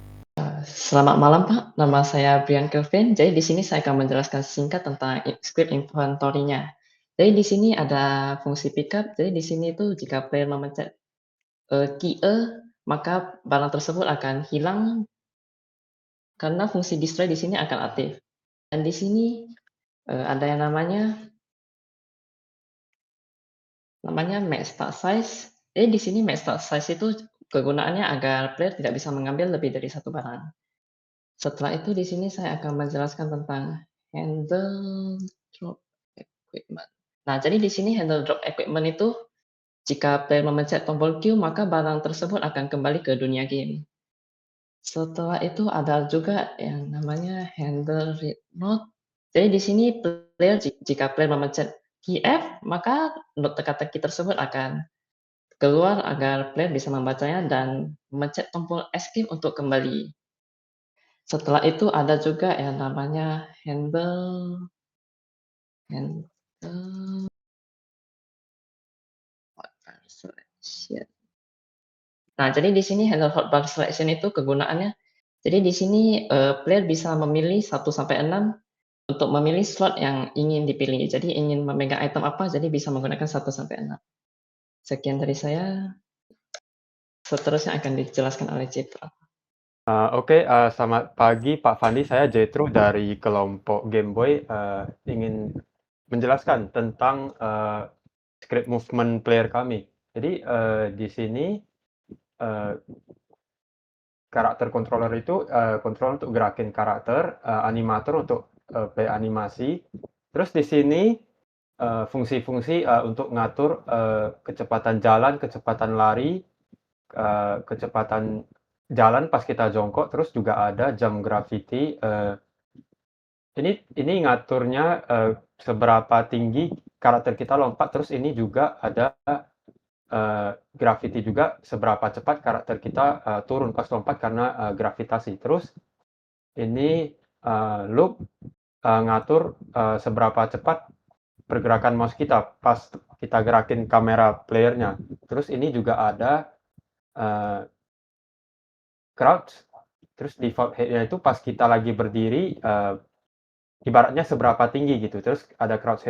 Selamat malam Pak, nama saya Brian Kelvin. Jadi di sini saya akan menjelaskan singkat tentang script inventory-nya. Jadi di sini ada fungsi pickup. Jadi di sini itu jika player memencet key E, maka barang tersebut akan hilang karena fungsi destroy di sini akan aktif. Dan di sini ada yang namanya max start size. Jadi di sini max start size itu kegunaannya agar player tidak bisa mengambil lebih dari satu barang. Setelah itu di sini saya akan menjelaskan tentang handle drop equipment. Nah, jadi di sini handle drop equipment itu jika player memencet tombol Q, maka barang tersebut akan kembali ke dunia game. Setelah itu ada juga yang namanya handle read note. Jadi di sini jika player memencet key F, maka note teka-teki tersebut akan keluar agar player bisa membacanya dan memencet tombol escape untuk kembali. Setelah itu ada juga yang namanya handle hotbar selection. Nah, jadi di sini handle hotbar selection itu kegunaannya, jadi di sini player bisa memilih 1 sampai 6 untuk memilih slot yang ingin dipilih. Jadi ingin memegang item apa, jadi bisa menggunakan 1 sampai 6. Sekian dari saya. Seterusnya akan dijelaskan oleh Citra. Oke, selamat pagi Pak Fandi. Saya Jetro dari kelompok Game Boy. Ingin menjelaskan tentang script movement player kami. Jadi di sini karakter controller itu controller untuk gerakin karakter, animator untuk play animasi. Terus di sini fungsi-fungsi untuk ngatur kecepatan jalan, kecepatan lari, kecepatan jalan pas kita jongkok, terus juga ada jump gravity. Ini ngaturnya seberapa tinggi karakter kita lompat, terus ini juga ada gravity juga, seberapa cepat karakter kita turun pas lompat karena gravitasi. Terus ini loop ngatur seberapa cepat pergerakan mouse kita pas kita gerakin kamera playernya. Terus ini juga ada crouch, terus default head-nya itu pas kita lagi berdiri, ibaratnya seberapa tinggi gitu. Terus ada crouch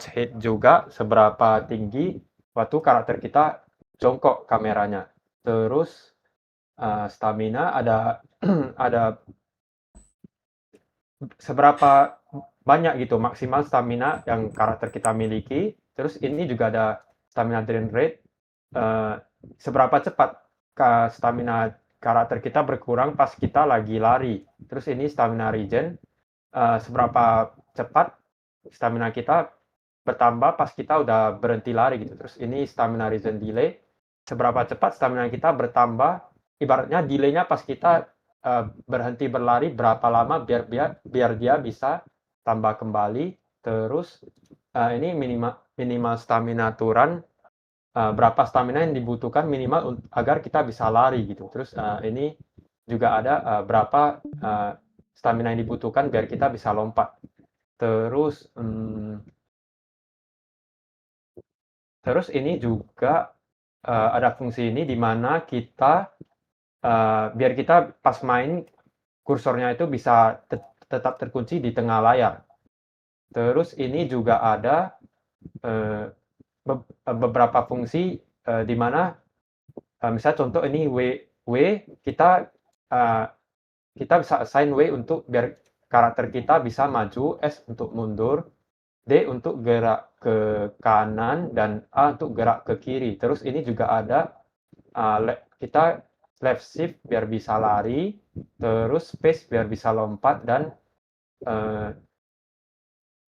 head juga seberapa tinggi waktu karakter kita jongkok kameranya. Terus stamina ada ada seberapa banyak gitu maksimal stamina yang karakter kita miliki. Terus ini juga ada stamina drain rate, seberapa cepat stamina karakter kita berkurang pas kita lagi lari. Terus ini stamina regen, seberapa cepat stamina kita bertambah pas kita udah berhenti lari gitu. Terus ini stamina regen delay, seberapa cepat stamina kita bertambah, ibaratnya delaynya pas kita berhenti berlari berapa lama biar dia bisa tambah kembali. Terus ini minimal stamina turun, berapa stamina yang dibutuhkan minimal agar kita bisa lari gitu. Terus ini juga ada berapa stamina yang dibutuhkan biar kita bisa lompat. Terus ini juga ada fungsi ini di mana kita biar kita pas main kursornya itu bisa tetap terkunci di tengah layar. Terus ini juga ada beberapa fungsi di mana misalnya contoh ini W kita bisa assign W untuk biar karakter kita bisa maju, S untuk mundur, D untuk gerak ke kanan, dan A untuk gerak ke kiri. Terus ini juga ada kita left shift biar bisa lari, terus space biar bisa lompat, dan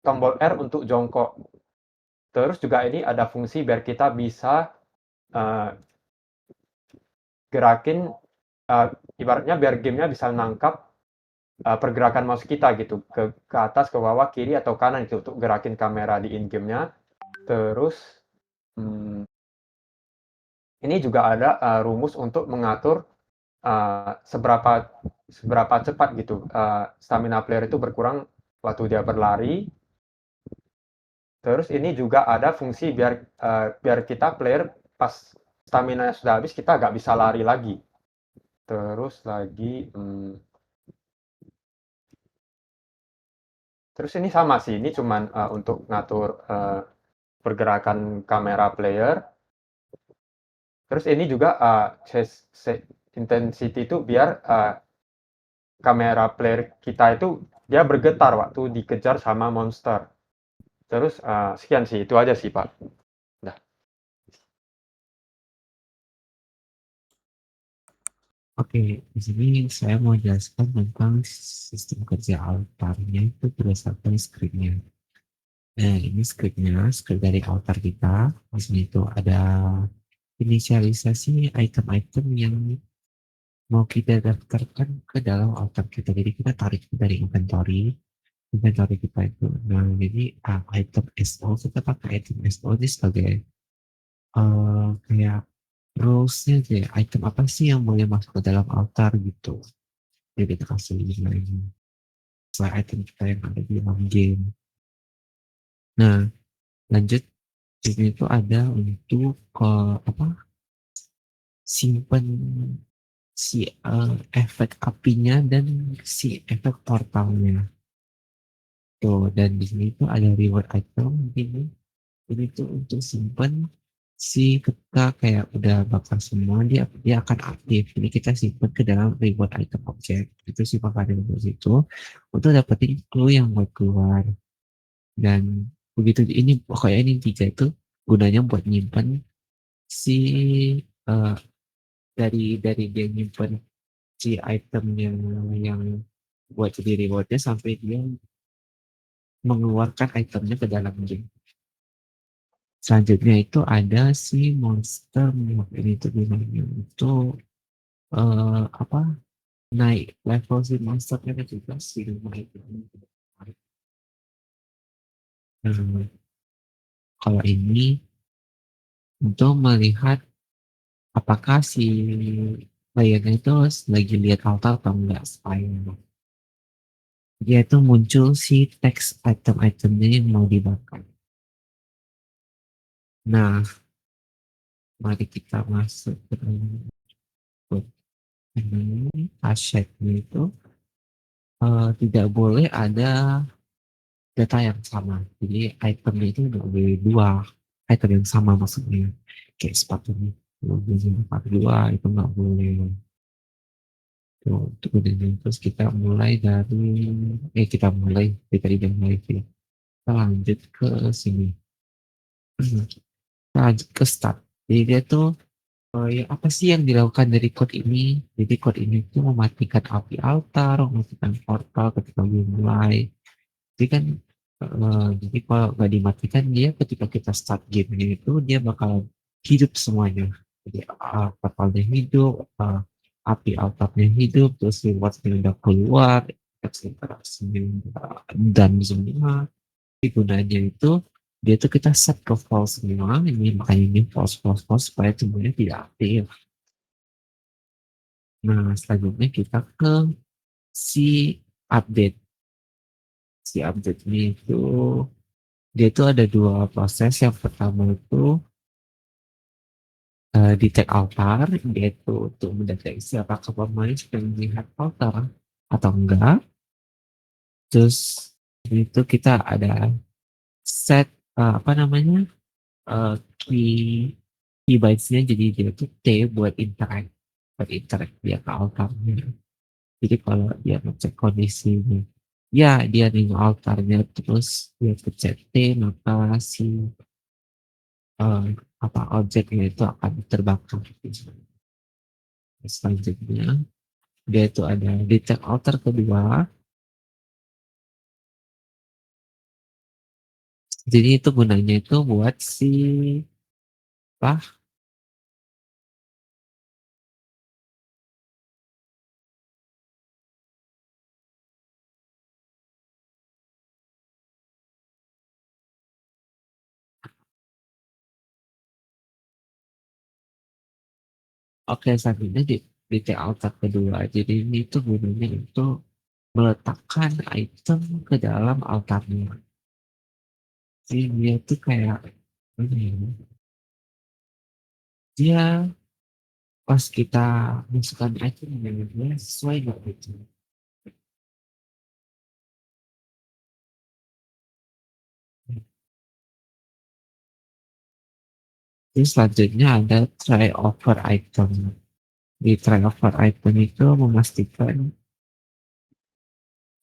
tombol R untuk jongkok. Terus juga ini ada fungsi biar kita bisa gerakin, ibaratnya biar gamenya bisa nangkap pergerakan mouse kita gitu, ke atas, ke bawah, kiri, atau kanan gitu, untuk gerakin kamera di in-game-nya. Terus, ini juga ada rumus untuk mengatur seberapa cepat gitu stamina player itu berkurang waktu dia berlari. Terus ini juga ada fungsi biar kita player pas stamina sudah habis kita nggak bisa lari lagi. Terus lagi, terus ini sama sih, ini cuman untuk ngatur pergerakan kamera player. Terus ini juga intensity itu biar kamera player kita itu dia bergetar waktu dikejar sama monster. Terus sekian sih, itu aja sih Pak. Dah. Oke, di sini saya mau jelaskan tentang sistem kerja altarnya itu berdasarkan scriptnya. Nah, ini script dari altar kita. Di sini itu ada inisialisasi item-item yang mau kita daftarkan ke dalam altar kita. Jadi kita tarik dari inventory kita itu. Nah, jadi item SO, kita pakai item SO ini sebagai kayak rules-nya aja ya. Item apa sih yang boleh masuk ke dalam altar gitu. Jadi kita kasih lagi sesuai item kita yang ada di dalam game. Nah, lanjut di sini tuh ada untuk simpan si efek apinya dan si efek portalnya. Tuh, dan di sini tuh ada reward item ini tuh untuk simpan si kita kayak udah bakar semua dia akan aktif. Ini kita simpan ke dalam reward item object. Itu sih bakal di situ untuk dapetin clue yang buat keluar. Dan begitu ini pokoknya ini 3 itu gunanya buat nyimpan si dari dia nyimpan si item yang buat jadi rewardnya sampai dia mengeluarkan itemnya ke dalam game. Selanjutnya itu ada si monster ini tuh gimana itu naik level si monsternya kan juga si rumah itu. Nah, kalau ini untuk melihat apakah si playernya itu lagi lihat altar atau enggak supaya dia itu muncul si teks item-itemnya yang mau dibakar. Nah, mari kita masuk ke ini asetnya itu tidak boleh ada data yang sama. Jadi itemnya itu nggak boleh dua item yang sama maksudnya. Kayak sepatu nih, kalau pakai dua itu nggak boleh. Tuh, terus kita mulai dari kita mulai kita lanjut ke sini. Kita lanjut ke start. Jadi dia tuh ya apa sih yang dilakukan dari code ini? Jadi code ini tuh mematikan api altar, mematikan portal ketika mulai. Jadi kan jadi kalau nggak dimatikan dia ketika kita start gamenya itu dia bakal hidup semuanya. Jadi portalnya hidup, api altarnya hidup, terus rewardnya udah keluar, etc. Dan semua. Jadi gunanya itu dia tuh kita set ke false semua, ini makanya ini false supaya semuanya tidak aktif. Nah, selanjutnya kita ke si update. Si update ini itu dia itu ada dua proses. Yang pertama itu detect altar, yaitu untuk mendeteksi apakah pemain sedang melihat altar atau enggak. Terus itu kita ada set key bytes-nya, jadi dia itu T buat interact dia ke altarnya. Jadi kalau dia ngecek kondisinya, ya dia nengok altarnya terus dia pencet T, maka si objeknya itu akan terbakar. Selanjutnya dia itu ada detect altar kedua. Jadi itu gunanya itu buat si apa? Oke, selanjutnya di altar kedua. Jadi ini tuh gunanya untuk meletakkan item ke dalam altarnya. Jadi dia tuh kayak apa ya, dia pas kita masukkan item dia sesuai nggak gitu. Terus selanjutnya ada try over item. Di try over item itu memastikan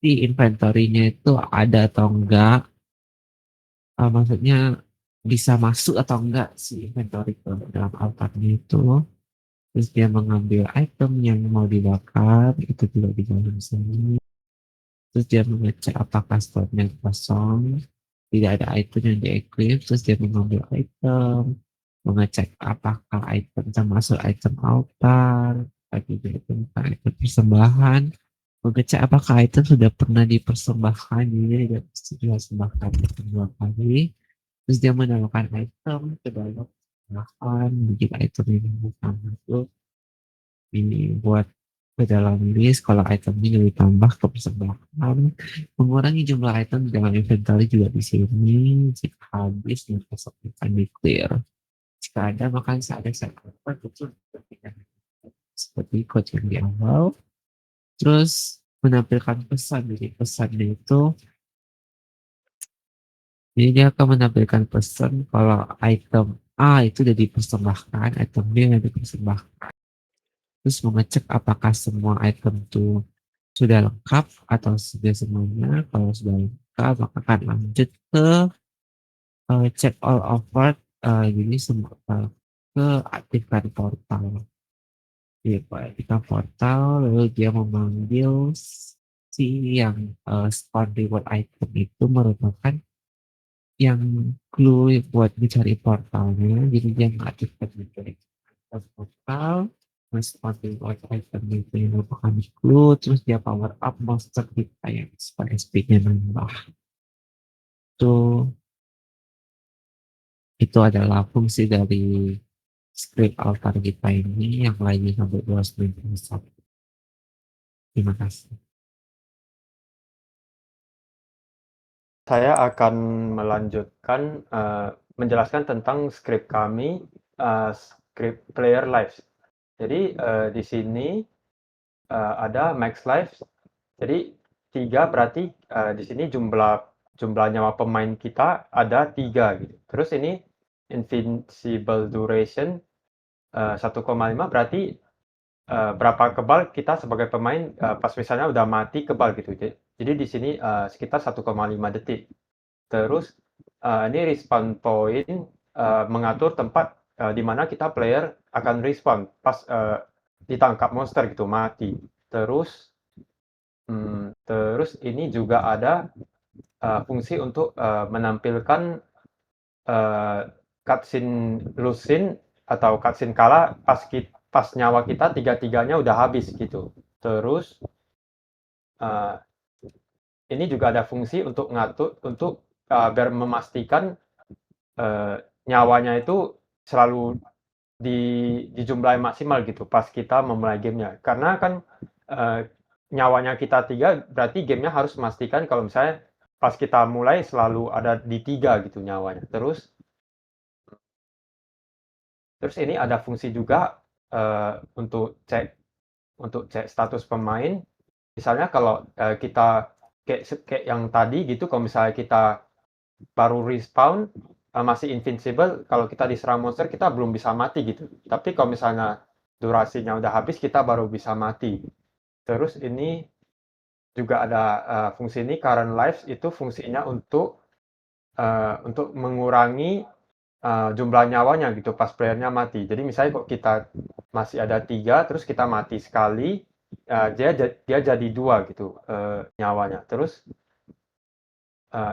di inventory-nya itu ada atau enggak, maksudnya bisa masuk atau enggak si inventory ke dalam altarnya itu. Terus dia mengambil item yang mau dibakar, itu juga di dalam sini. Terus dia mengecek apakah slotnya kosong, tidak ada item yang di-equip, terus dia mengambil item, mengecek apakah item termasuk item altar, tadi juga tentang item persembahan, mengecek apakah item sudah pernah dipersembahkan, jadi tidak dipersembahkan kedua kali, terus dia menambahkan item ke dalam persembahan, begitu item yang bukan masuk, ini buat ke dalam list kalau itemnya ditambah ke persembahan, mengurangi jumlah item di dalam inventory juga di sini. Jika habis maka akan di clear. Jika ada maka ada set apa itu seperti code yang di awal. Terus menampilkan pesan, jadi pesannya itu jadi dia akan menampilkan pesan kalau item A itu sudah dipersembahkan, item B yang dipersembahkan. Terus mengecek apakah semua item itu sudah lengkap atau sudah semuanya. Kalau sudah lengkap maka akan lanjut ke check all over, jadi semua ke aktifkan portal. Jadi aktifkan portal lalu dia memanggil si yang spawn reward item itu merupakan yang clue buat mencari portalnya. Jadi dia mengaktifkan mencari portal, spawn reward item itu yang merupakan clue, terus dia power up monster kita yang supaya speednya nambah. Itu adalah fungsi dari script altar kita ini yang lainnya sampai 291. Terima kasih. Saya akan melanjutkan menjelaskan tentang script kami, script player lives. Jadi di sini ada max lives. Jadi 3 berarti di sini jumlah nyawa pemain kita ada 3 gitu. Terus ini invincible duration 1,5 berarti berapa kebal kita sebagai pemain pas misalnya udah mati kebal gitu. Jadi di sini sekitar 1,5 detik. Terus ini respawn point mengatur tempat di mana kita player akan respawn pas ditangkap monster gitu mati. Terus ini juga ada fungsi untuk menampilkan cutscene lusin atau cutscene kala pas nyawa kita tiga-tiganya udah habis gitu. Terus ini juga ada fungsi untuk ngatur untuk biar memastikan nyawanya itu selalu di jumlah yang maksimal gitu pas kita memulai gamenya. Karena kan nyawanya kita 3 berarti gamenya harus memastikan kalau misalnya pas kita mulai selalu ada di 3 gitu nyawanya. Terus ini ada fungsi juga untuk cek status pemain. Misalnya kalau kita kayak yang tadi gitu, kalau misalnya kita baru respawn masih invincible, kalau kita diserang monster kita belum bisa mati gitu. Tapi kalau misalnya durasinya udah habis kita baru bisa mati. Terus ini juga ada fungsi ini current lives, itu fungsinya untuk mengurangi jumlah nyawanya gitu pas playernya mati. Jadi misalnya kok kita masih ada 3 terus kita mati sekali, dia jadi 2 gitu nyawanya. Terus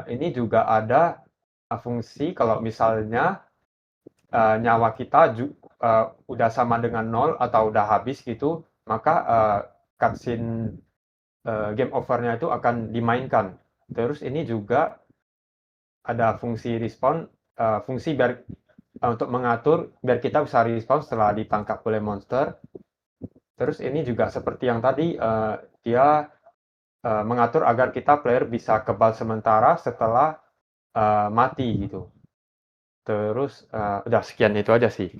ini juga ada fungsi kalau misalnya nyawa kita udah sama dengan 0 atau udah habis gitu, maka cutscene game over-nya itu akan dimainkan. Terus ini juga ada fungsi respawn, fungsi biar untuk mengatur biar kita bisa respawn setelah ditangkap oleh monster. Terus ini juga seperti yang tadi, dia mengatur agar kita player bisa kebal sementara setelah mati gitu. Terus udah sekian itu aja sih.